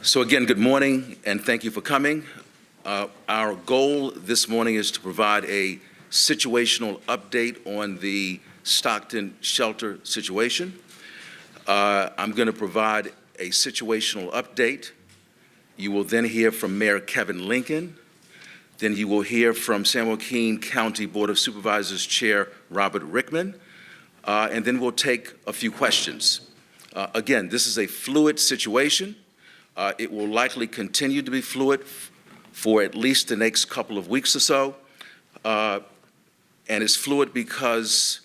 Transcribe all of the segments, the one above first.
So again, good morning, and thank you for coming. Our goal this morning is to provide a situational update on the Stockton shelter situation. I'm going to provide a situational update. You will then hear from Mayor Kevin Lincoln. Then you will hear from San Joaquin County Board of Supervisors Chair Robert Rickman. And then we'll take a few questions. Again, this is a fluid situation. It will likely continue to be fluid for at least the next couple of weeks or so. And it's fluid because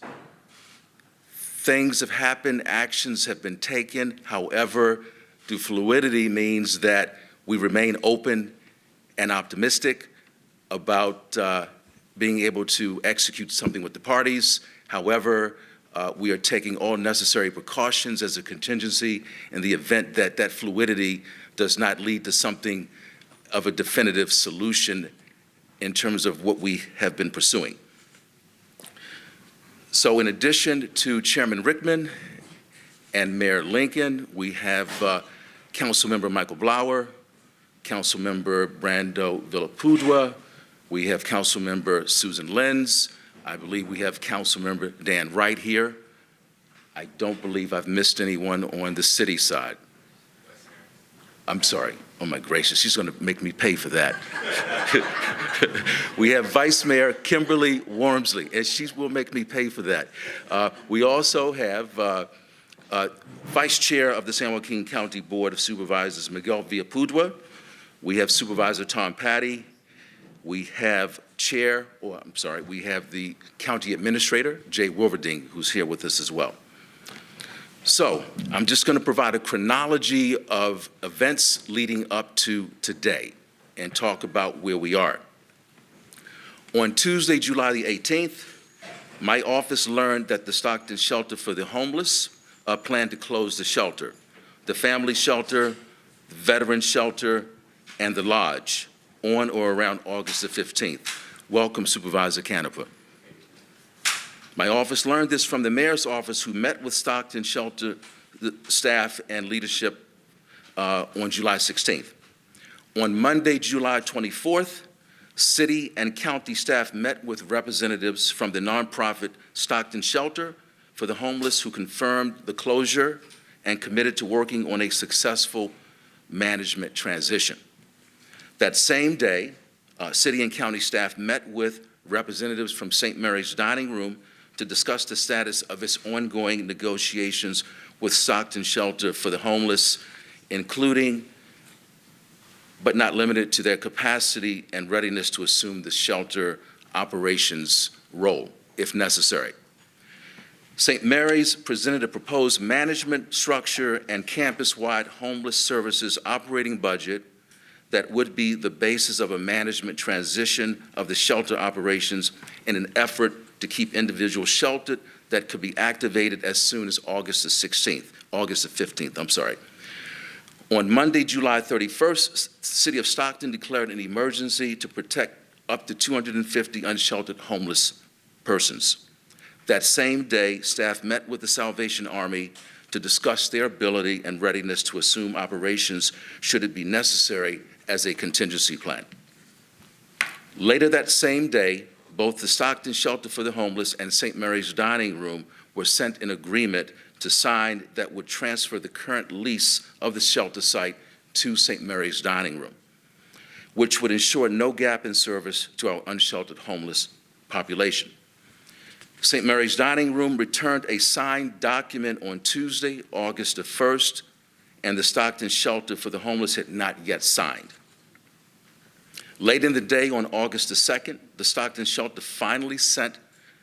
things have happened, actions have been taken. However, the fluidity means that we remain open and optimistic about being able to execute something with the parties. However, we are taking all necessary precautions as a contingency in the event that that fluidity does not lead to something of a definitive solution in terms of what we have been pursuing. So in addition to Chairman Rickman and Mayor Lincoln, we have Councilmember Michael Blauer, Councilmember Brando Villapudua, we have Councilmember Susan Lenz, I believe we have Councilmember Dan Wright here. I don't believe I've missed anyone on the city side. I'm sorry. Oh, my gracious. She's going to make me pay for that. We have Vice Mayor Kimberly Wormsley, and she will make me pay for that. We also have Vice Chair of the San Joaquin County Board of Supervisors, Miguel Villapudua. We have Supervisor Tom Patty. We have we have the County Administrator, Jay Wolverding, who's here with us as well. So I'm just going to provide a chronology of events leading up to today and talk about where we are. On Tuesday, July the 18th, my office learned that the Stockton Shelter for the Homeless planned to close the shelter, the family shelter, the veteran shelter, and the lodge on or around August the 15th. Welcome, Supervisor Canepa. My office learned this from the mayor's office, who met with Stockton Shelter staff and leadership on July 16th. On Monday, July 24th, city and county staff met with representatives from the nonprofit Stockton Shelter for the Homeless, who confirmed the closure and committed to working on a successful management transition. That same day, city and county staff met with representatives from St. Mary's Dining Room to discuss the status of its ongoing negotiations with Stockton Shelter for the Homeless, including, but not limited to, their capacity and readiness to assume the shelter operations role, if necessary. St. Mary's presented a proposed management structure and campus-wide homeless services operating budget that would be the basis of a management transition of the shelter operations in an effort to keep individuals sheltered that could be activated as soon as August the 15th, I'm sorry. On Monday, July 31st, the city of Stockton declared an emergency to protect up to 250 unsheltered homeless persons. That same day, staff met with the Salvation Army to discuss their ability and readiness to assume operations should it be necessary as a contingency plan. Later that same day, both the Stockton Shelter for the Homeless and St. Mary's Dining Room were sent an agreement to sign that would transfer the current lease of the shelter site to St. Mary's Dining Room, which would ensure no gap in service to our unsheltered homeless population. St. Mary's Dining Room returned a signed document on Tuesday, August the 1st, and the Stockton Shelter for the Homeless had not yet signed. Late in the day on August the 2nd, the Stockton Shelter finally sent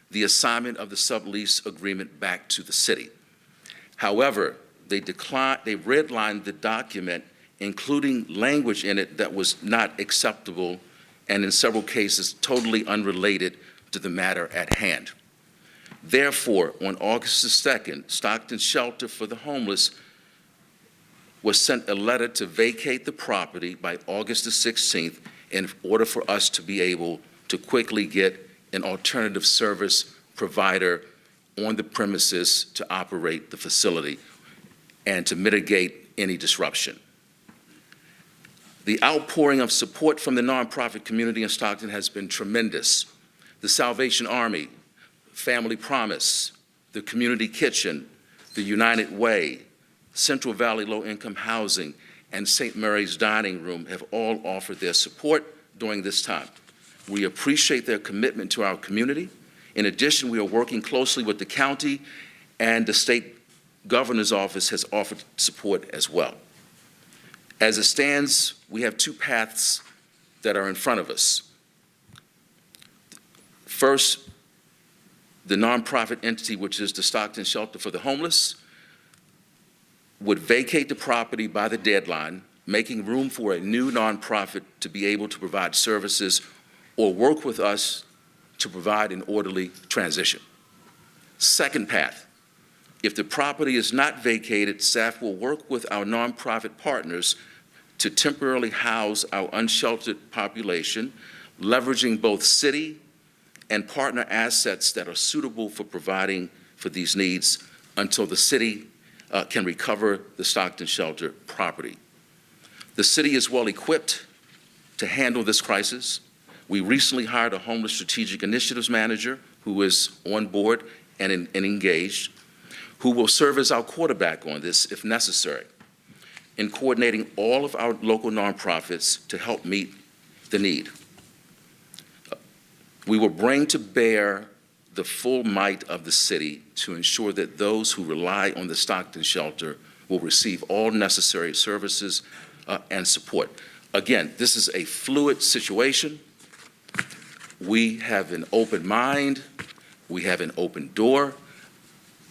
the assignment of the sublease agreement back to the city. However, they redlined the document, including language in it that was not acceptable and in several cases totally unrelated to the matter at hand. Therefore, on August the 2nd, Stockton Shelter for the Homeless was sent a letter to vacate the property by August the 16th in order for us to be able to quickly get an alternative service provider on the premises to operate the facility and to mitigate any disruption. The outpouring of support from the nonprofit community in Stockton has been tremendous. The Salvation Army, Family Promise, the Community Kitchen, the United Way, Central Valley Low Income Housing, and St. Mary's Dining Room have all offered their support during this time. We appreciate their commitment to our community. In addition, we are working closely with the county, and the state governor's office has offered support as well. As it stands, we have two paths that are in front of us. First, the nonprofit entity, which is the Stockton Shelter for the Homeless, would vacate the property by the deadline, making room for a new nonprofit to be able to provide services or work with us to provide an orderly transition. Second path, if the property is not vacated, staff will work with our nonprofit partners to temporarily house our unsheltered population, leveraging both city and partner assets that are suitable for providing for these needs until the city can recover the Stockton Shelter property. The city is well equipped to handle this crisis. We recently hired a homeless strategic initiatives manager who is on board and engaged, who will serve as our quarterback on this if necessary, in coordinating all of our local nonprofits to help meet the need. We will bring to bear the full might of the city to ensure that those who rely on the Stockton Shelter will receive all necessary services and support. Again, this is a fluid situation. We have an open mind. We have an open door.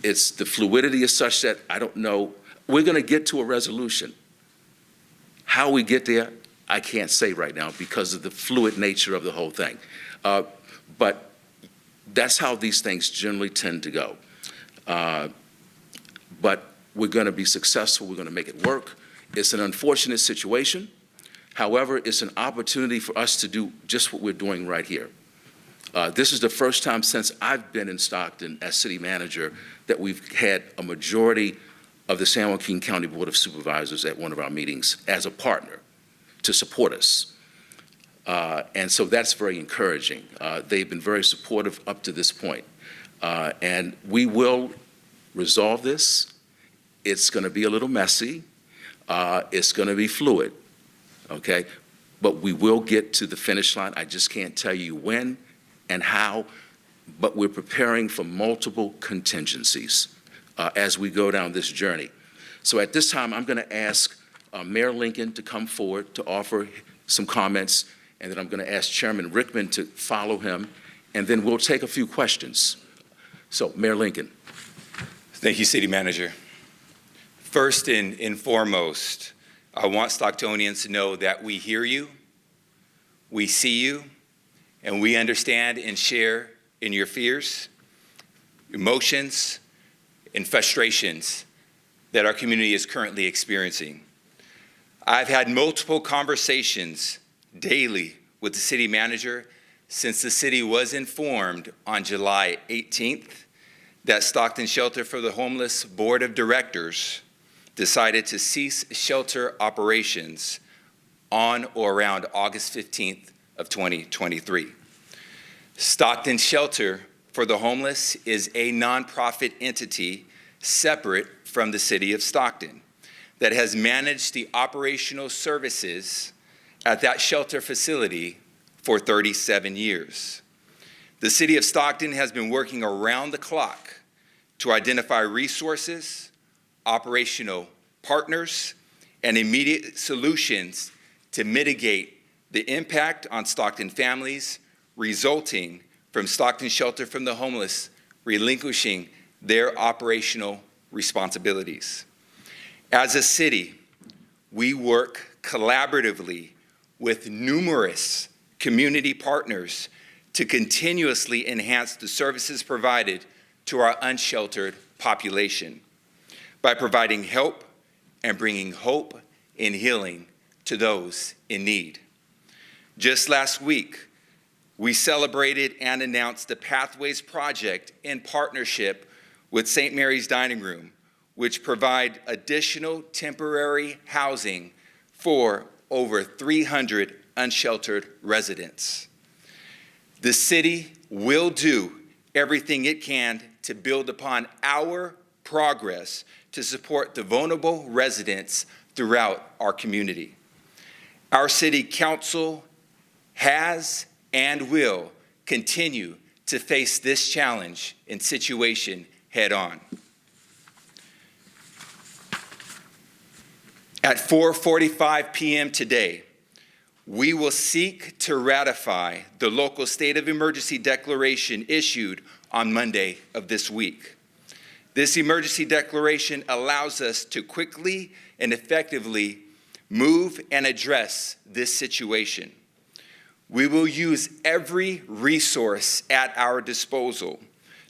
The fluidity is such that I don't know. We're going to get to a resolution. How we get there, I can't say right now because of the fluid nature of the whole thing. But that's how these things generally tend to go. But we're going to be successful. We're going to make it work. It's an unfortunate situation. However, it's an opportunity for us to do just what we're doing right here. This is the first time since I've been in Stockton as city manager that we've had a majority of the San Joaquin County Board of Supervisors at one of our meetings as a partner to support us. And so that's very encouraging. They've been very supportive up to this point. And we will resolve this. It's going to be a little messy. It's going to be fluid, okay? But we will get to the finish line. I just can't tell you when and how, but we're preparing for multiple contingencies as we go down this journey. So at this time, I'm going to ask Mayor Lincoln to come forward to offer some comments, and then I'm going to ask Chairman Rickman to follow him, and then we'll take a few questions. So, Mayor Lincoln. Thank you, City Manager. First and foremost, I want Stocktonians to know that we hear you, we see you, and we understand and share in your fears, emotions, and frustrations that our community is currently experiencing. I've had multiple conversations daily with the city manager since the city was informed on July 18th that Stockton Shelter for the Homeless Board of Directors decided to cease shelter operations on or around August 15th of 2023. Stockton Shelter for the Homeless is a nonprofit entity separate from the city of Stockton that has managed the operational services at that shelter facility for 37 years. The city of Stockton has been working around the clock to identify resources, operational partners, and immediate solutions to mitigate the impact on Stockton families resulting from Stockton Shelter from the Homeless relinquishing their operational responsibilities. As a city, we work collaboratively with numerous community partners to continuously enhance the services provided to our unsheltered population by providing help and bringing hope and healing to those in need. Just last week, we celebrated and announced the Pathways Project in partnership with St. Mary's Dining Room, which provide additional temporary housing for over 300 unsheltered residents. The city will do everything it can to build upon our progress to support the vulnerable residents throughout our community. Our city council has and will continue to face this challenge and situation head on. At 4:45 p.m. today, we will seek to ratify the local state of emergency declaration issued on Monday of this week. This emergency declaration allows us to quickly and effectively move and address this situation. We will use every resource at our disposal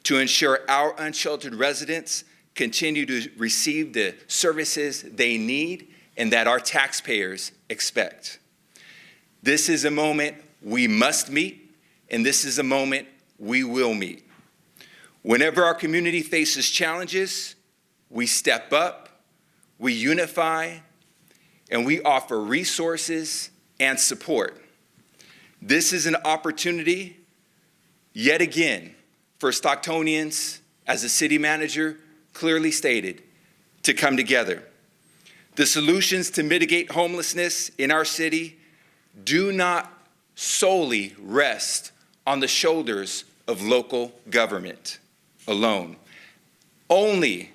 to ensure our unsheltered residents continue to receive the services they need and that our taxpayers expect. This is a moment we must meet, and this is a moment we will meet. Whenever our community faces challenges, we step up, we unify, and we offer resources and support. This is an opportunity, yet again, for Stocktonians, as the city manager clearly stated, to come together. The solutions to mitigate homelessness in our city do not solely rest on the shoulders of local government alone. Only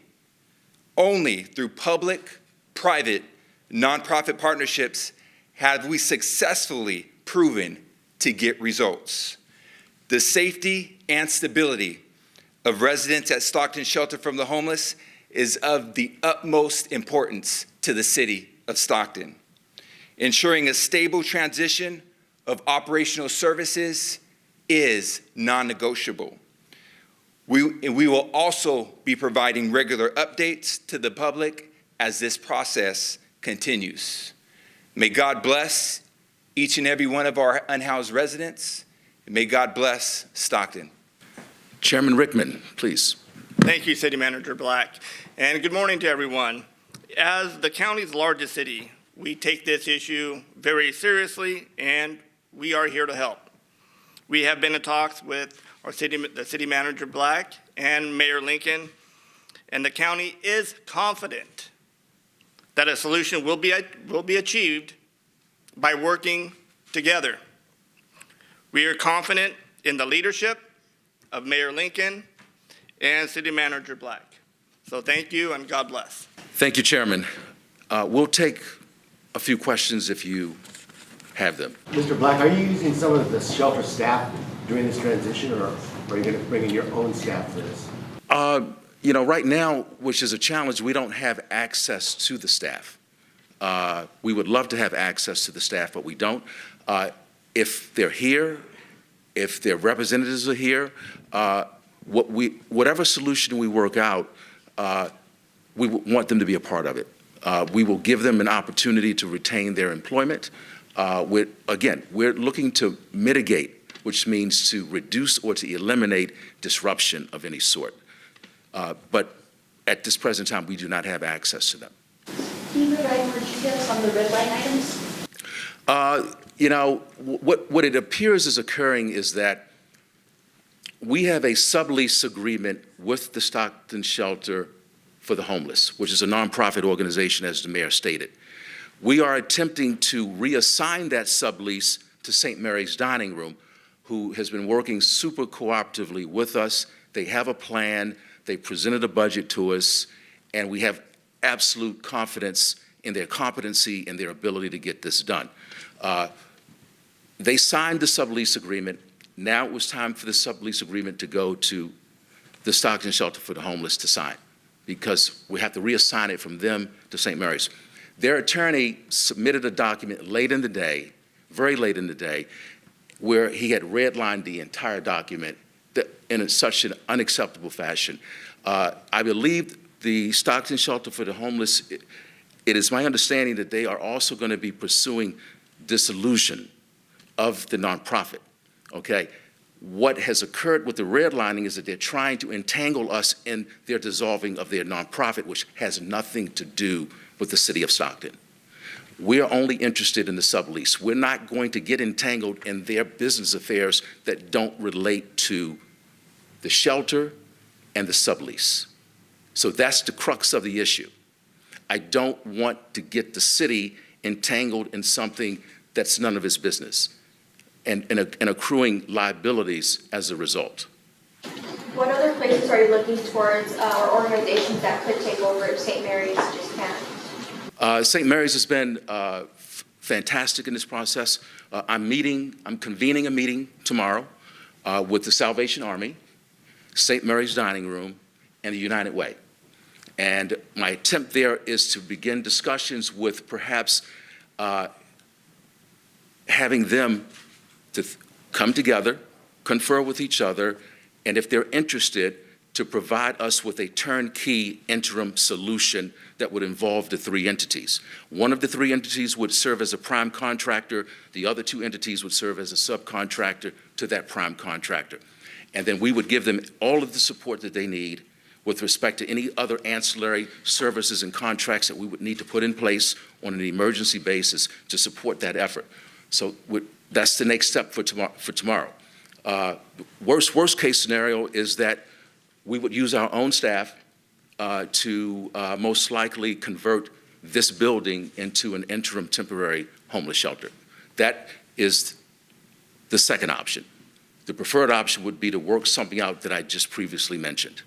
through public-private nonprofit partnerships have we successfully proven to get results. The safety and stability of residents at Stockton Shelter from the Homeless is of the utmost importance to the city of Stockton. Ensuring a stable transition of operational services is non-negotiable. We will also be providing regular updates to the public as this process continues. May God bless each and every one of our unhoused residents, and may God bless Stockton. Chairman Rickman, please. Thank you, City Manager Black, and good morning to everyone. As the county's largest city, we take this issue very seriously, and we are here to help. We have been in talks with the City Manager Black and Mayor Lincoln, and the county is confident that a solution will be achieved by working together. We are confident in the leadership of Mayor Lincoln and City Manager Black. So thank you, and God bless. Thank you, Chairman. We'll take a few questions if you have them. Mr. Black, are you using some of the shelter staff during this transition, or are you going to bring in your own staff for this? Right now, which is a challenge, we don't have access to the staff. We would love to have access to the staff, but we don't. If they're here, if their representatives are here, whatever solution we work out, we want them to be a part of it. We will give them an opportunity to retain their employment. We're looking to mitigate, which means to reduce or to eliminate disruption of any sort. But at this present time, we do not have access to them. Can you provide more details on the red line items? What it appears is occurring is that we have a sublease agreement with the Stockton Shelter for the Homeless, which is a nonprofit organization, as the mayor stated. We are attempting to reassign that sublease to St. Mary's Dining Room, who has been working super cooperatively with us. They have a plan, they presented a budget to us, and we have absolute confidence in their competency and their ability to get this done. They signed the sublease agreement. Now it was time for the sublease agreement to go to the Stockton Shelter for the Homeless to sign, because we have to reassign it from them to St. Mary's. Their attorney submitted a document late in the day, very late in the day, where he had redlined the entire document in such an unacceptable fashion. I believe the Stockton Shelter for the Homeless, it is my understanding that they are also going to be pursuing dissolution of the nonprofit, okay? What has occurred with the redlining is that they're trying to entangle us in their dissolving of their nonprofit, which has nothing to do with the city of Stockton. We're only interested in the sublease. We're not going to get entangled in their business affairs that don't relate to the shelter and the sublease. So that's the crux of the issue. I don't want to get the city entangled in something that's none of its business and accruing liabilities as a result. What other places are you looking towards or organizations that could take over if St. Mary's just can't? St. Mary's has been fantastic in this process. I'm convening a meeting tomorrow with the Salvation Army, St. Mary's Dining Room, and the United Way. And my attempt there is to begin discussions with perhaps having them to come together, confer with each other, and if they're interested, to provide us with a turnkey interim solution that would involve the three entities. One of the three entities would serve as a prime contractor. The other two entities would serve as a subcontractor to that prime contractor. And then we would give them all of the support that they need with respect to any other ancillary services and contracts that we would need to put in place on an emergency basis to support that effort. So that's the next step for tomorrow. Worst case scenario is that we would use our own staff to most likely convert this building into an interim temporary homeless shelter. That is the second option. The preferred option would be to work something out that I just previously mentioned.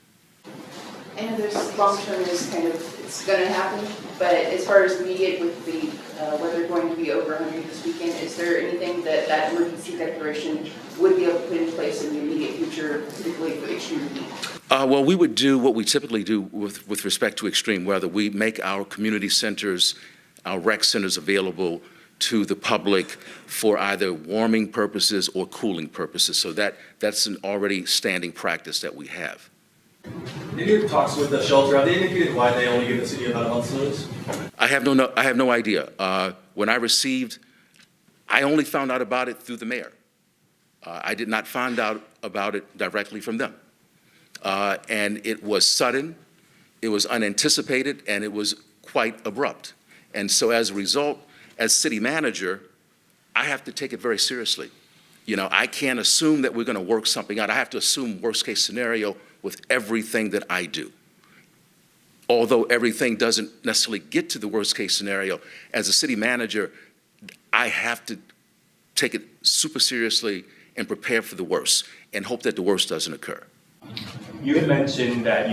I know there's long-term is kind of, it's going to happen, but as far as immediate with the weather going to be over 100 this weekend, is there anything that emergency declaration would be able to put in place in the immediate future, particularly for extreme heat? Well, we would do what we typically do with respect to extreme weather. We make our community centers, our rec centers available to the public for either warming purposes or cooling purposes. So that's an already standing practice that we have. In your talks with the shelter, have they indicated why they only give the city about a month's notice? I have no idea. When I only found out about it through the mayor. I did not find out about it directly from them. And it was sudden, it was unanticipated, and it was quite abrupt. And so as a result, as city manager, I have to take it very seriously. You know, I can't assume that we're going to work something out. I have to assume worst case scenario with everything that I do. Although everything doesn't necessarily get to the worst case scenario, as a city manager, I have to take it super seriously and prepare for the worst and hope that the worst doesn't occur. You had mentioned that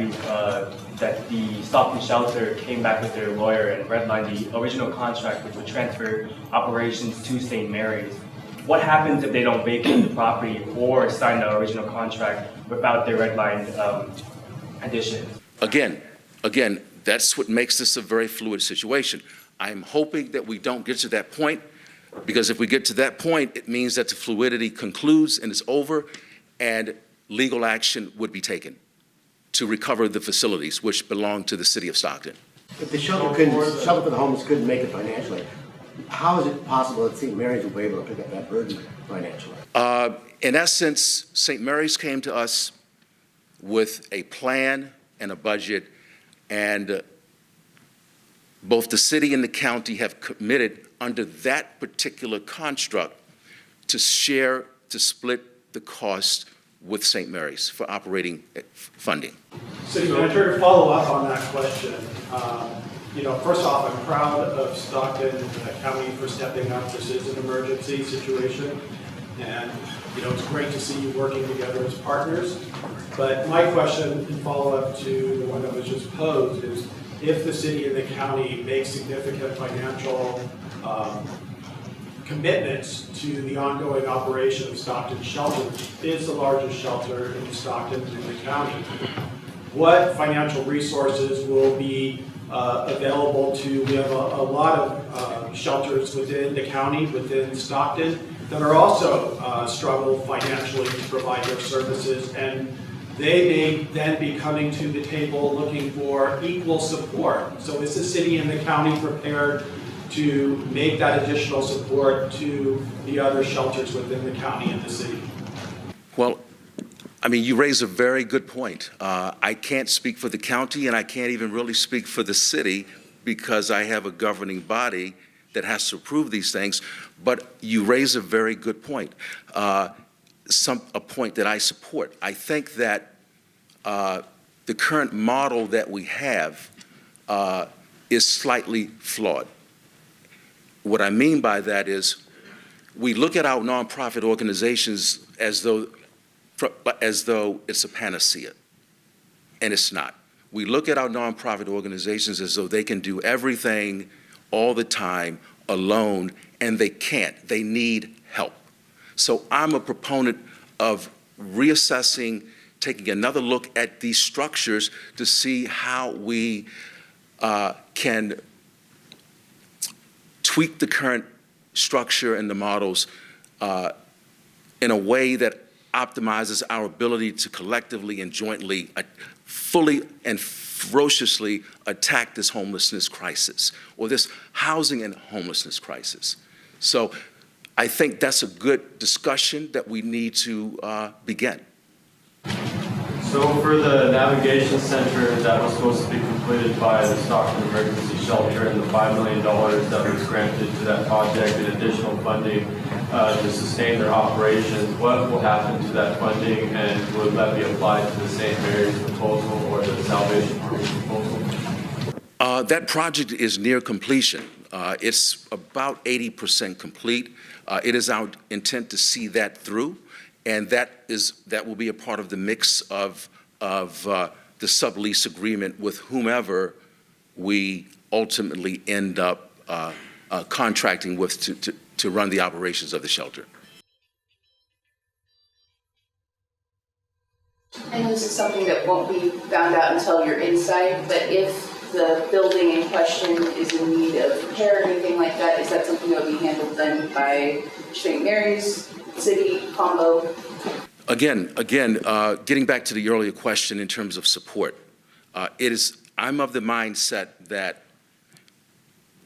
that the Stockton shelter came back with their lawyer and redlined the original contract, which would transfer operations to St. Mary's. What happens if they don't vacate the property or sign the original contract without their redlined additions? Again, that's what makes this a very fluid situation. I'm hoping that we don't get to that point, because if we get to that point, it means that the fluidity concludes and is over, and legal action would be taken to recover the facilities which belong to the city of Stockton. If the shelter for the homeless couldn't make it financially, how is it possible that St. Mary's will be able to pick up that burden financially? In essence, St. Mary's came to us with a plan and a budget, and both the city and the county have committed under that particular construct to split the cost with St. Mary's for operating funding. City Manager, to follow up on that question, first off, I'm proud of Stockton County for stepping up. This is an emergency situation, and it's great to see you working together as partners. But my question in follow-up to the one that was just posed is, if the city and the county make significant financial commitments to the ongoing operation of Stockton Shelter, which is the largest shelter in Stockton and in the county, what financial resources will be available to? We have a lot of shelters within the county, within Stockton, that are also struggle financially to provide their services, and they may then be coming to the table looking for equal support. So is the city and the county prepared to make that additional support to the other shelters within the county and the city? Well, I mean, you raise a very good point. I can't speak for the county, and I can't even really speak for the city, because I have a governing body that has to approve these things, but you raise a very good point, a point that I support. I think that the current model that we have is slightly flawed. What I mean by that is we look at our nonprofit organizations as though it's a panacea, and it's not. We look at our nonprofit organizations as though they can do everything all the time alone, and they can't. They need help. So I'm a proponent of reassessing, taking another look at these structures to see how we can tweak the current structure and the models in a way that optimizes our ability to collectively and jointly, fully and ferociously attack this homelessness crisis, or this housing and homelessness crisis. So I think that's a good discussion that we need to begin. So for the navigation center that was supposed to be completed by the Stockton Emergency Shelter and the $5 million that was granted to that project and additional funding to sustain their operations, what will happen to that funding, and will that be applied to the St. Mary's proposal or the Salvation Army proposal? That project is near completion. It's about 80% complete. It is our intent to see that through, and that will be a part of the mix of the sublease agreement with whomever we ultimately end up contracting with to run the operations of the shelter. I know this is something that won't be found out until you're inside, but if the building in question is in need of repair or anything like that, is that something that will be handled then by St. Mary's, city, combo? Again, getting back to the earlier question in terms of support, I'm of the mindset that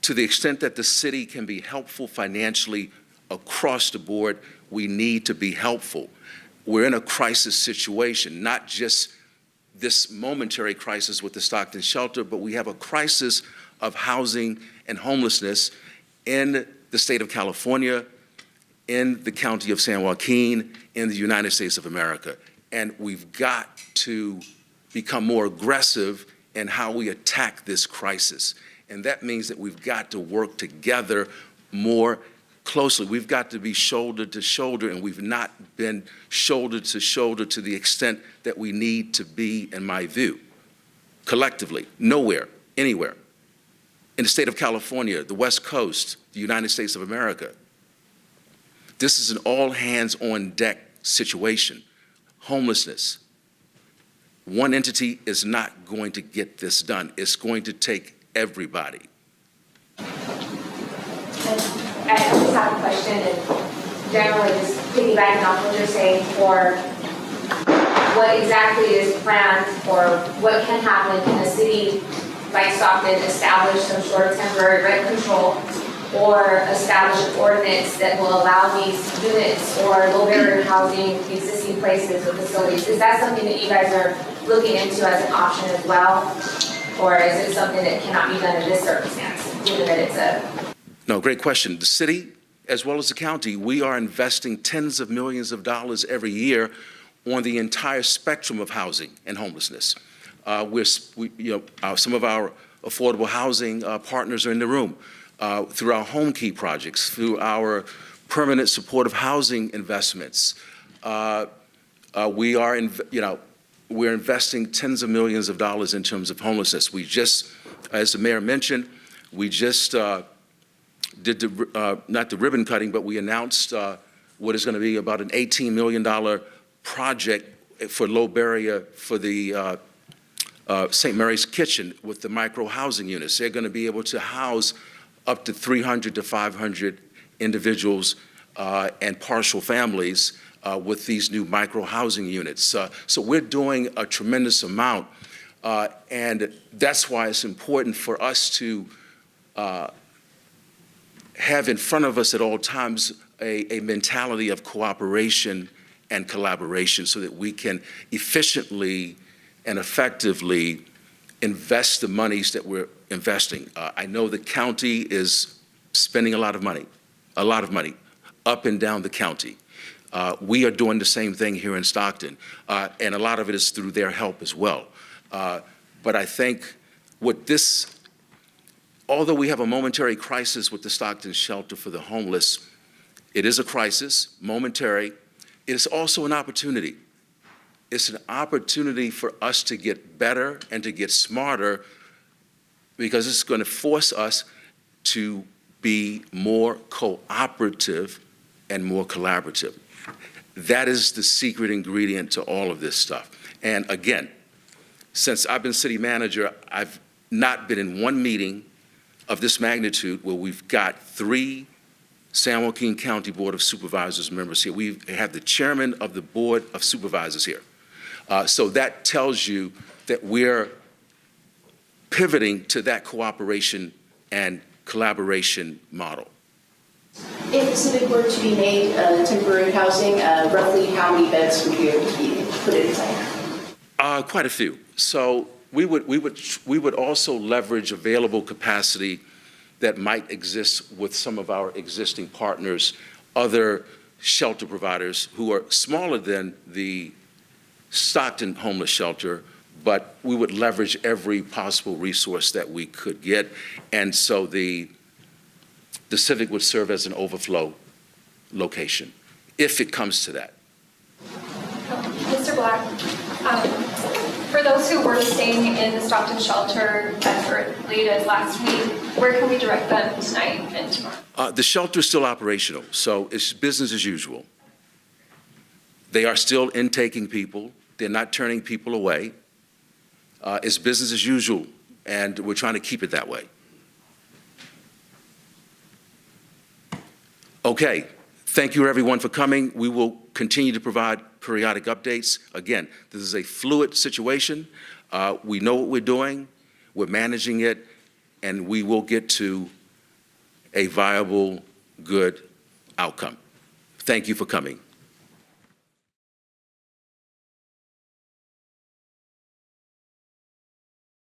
to the extent that the city can be helpful financially across the board, we need to be helpful. We're in a crisis situation, not just this momentary crisis with the Stockton shelter, but we have a crisis of housing and homelessness in the state of California, in the county of San Joaquin, in the United States of America. And we've got to become more aggressive in how we attack this crisis. And that means that we've got to work together more closely. We've got to be shoulder to shoulder, and we've not been shoulder to shoulder to the extent that we need to be, in my view. Collectively, nowhere, anywhere. In the state of California, the West Coast, the United States of America. This is an all-hands-on-deck situation. Homelessness. One entity is not going to get this done. It's going to take everybody. I just have a question, and generally just piggybacking off what you're saying, for what exactly is planned, or what can happen. Can a city like Stockton establish some sort of temporary rent control, or establish an ordinance that will allow these units or low barrier housing, existing places or facilities? Is that something that you guys are looking into as an option as well? Or is it something that cannot be done in this circumstance, given that it's a... No, great question. The city, as well as the county, we are investing tens of millions of dollars every year on the entire spectrum of housing and homelessness. Some of our affordable housing partners are in the room. Through our home key projects, through our permanent supportive housing investments, we're investing tens of millions of dollars in terms of homelessness. We just, as the mayor mentioned, we just did not the ribbon cutting, but we announced what is going to be about an $18 million project for low barrier for the St. Mary's Kitchen with the micro housing units. They're going to be able to house up to 300 to 500 individuals and partial families with these new micro housing units. So we're doing a tremendous amount, and that's why it's important for us to have in front of us at all times a mentality of cooperation and collaboration so that we can efficiently and effectively invest the monies that we're investing. I know the county is spending a lot of money, up and down the county. We are doing the same thing here in Stockton, and a lot of it is through their help as well. But I think what this, although we have a momentary crisis with the Stockton shelter for the homeless, it is a crisis, momentary. It is also an opportunity. It's an opportunity for us to get better and to get smarter, because it's going to force us to be more cooperative and more collaborative. That is the secret ingredient to all of this stuff. And again, since I've been city manager, I've not been in one meeting of this magnitude where we've got 3 San Joaquin County Board of Supervisors members here. We have the chairman of the Board of Supervisors here. So that tells you that we're pivoting to that cooperation and collaboration model. If Civic were to be made temporary housing, roughly how many beds would be able to be put inside? Quite a few. So we would also leverage available capacity that might exist with some of our existing partners, other shelter providers who are smaller than the Stockton homeless shelter, but we would leverage every possible resource that we could get. And so the Civic would serve as an overflow location, if it comes to that. Mr. Black, for those who were staying in the Stockton shelter as late as last week, where can we direct them tonight and tomorrow? The shelter is still operational, so it's business as usual. They are still intaking people. They're not turning people away. It's business as usual, and we're trying to keep it that way. Okay, thank you everyone for coming. We will continue to provide periodic updates. Again, this is a fluid situation. We know what we're doing, we're managing it, and we will get to a viable, good outcome. Thank you for coming.